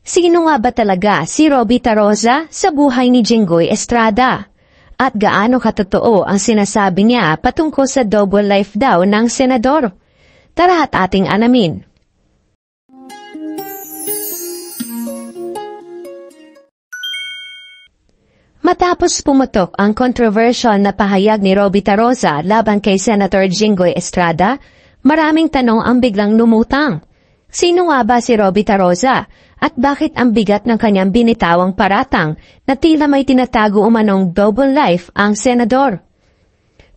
Sino nga ba talaga si Robby Taroza sa buhay ni Jinggoy Estrada? At gaano katotoo ang sinasabi niya patungkol sa double life daw ng senador? Tara at ating alamin. Matapos pumutok ang controversial na pahayag ni Robby Taroza laban kay Senator Jinggoy Estrada, maraming tanong ang biglang lumutang. Sino nga ba si Robby Taroza? At bakit ang bigat ng kanyang binitawang paratang na tila may tinatago umanong double life ang senador?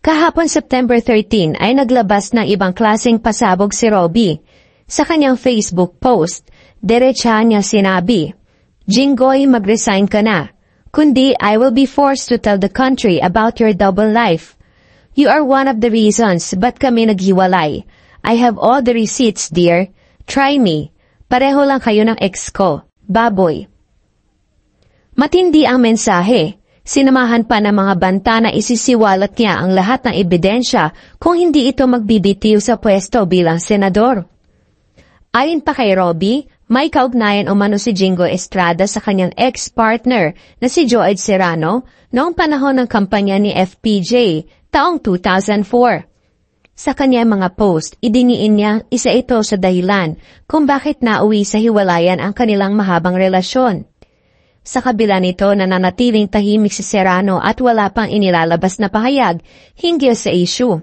Kahapon September 13 ay naglabas ng ibang klaseng pasabog si Robby. Sa kanyang Facebook post, diretsa niya sinabi, "Jinggoy, mag-resign ka na. Kundi I will be forced to tell the country about your double life. You are one of the reasons ba't kami naghiwalay. I have all the receipts, dear. Try me. Pareho lang kayo ng ex ko, baboy." Matindi ang mensahe. Sinamahan pa ng mga banta na isisiwalat niya ang lahat ng ebidensya kung hindi ito magbibitiw sa pwesto bilang senador. Ayon pa kay Robby, may kaugnayan umano si Jinggoy Estrada sa kanyang ex-partner na si Joed Serrano noong panahon ng kampanya ni FPJ taong 2004. Sa kanyang mga post, idiniin niya isa ito sa dahilan kung bakit nauwi sa hiwalayan ang kanilang mahabang relasyon. Sa kabila nito, nananatiling tahimik si Serrano at wala pang inilalabas na pahayag hinggil sa issue.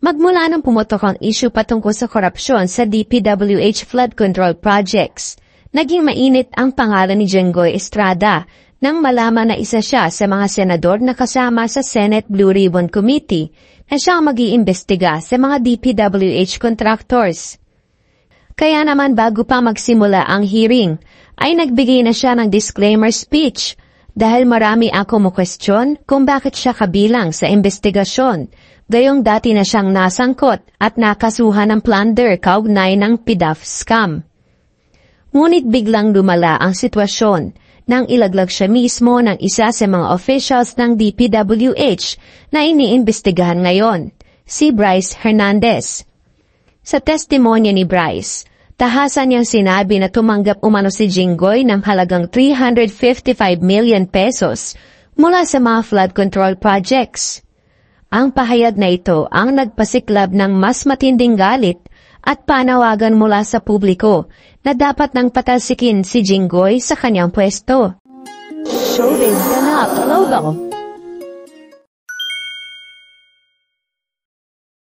Magmula nang pumutok ang issue patungkol sa korupsyon sa DPWH flood control projects, naging mainit ang pangalan ni Jinggoy Estrada nang malaman na isa siya sa mga senador na kasama sa Senate Blue Ribbon Committee na siyang mag-iimbestiga sa mga DPWH contractors. Kaya naman bago pa magsimula ang hearing, ay nagbigay na siya ng disclaimer speech dahil marami ang kumukwestiyon kung bakit siya kabilang sa investigasyon, gayong dati na siyang nasangkot at nakasuhan ng plunder kaugnay ng PDAF scam. Ngunit biglang lumala ang sitwasyon nang ilaglag siya mismo ng isa sa mga officials ng DPWH na iniimbestigahan ngayon, si Bryce Hernandez. Sa testimonya ni Bryce, tahasan niyang sinabi na tumanggap umano si Jinggoy ng halagang 355 million pesos mula sa mga flood control projects. Ang pahayag na ito ang nagpasiklab ng mas matinding galit at panawagan mula sa publiko na dapat nang patalsikin si Jinggoy sa kanyang pwesto. Showbiz Ganap Logo.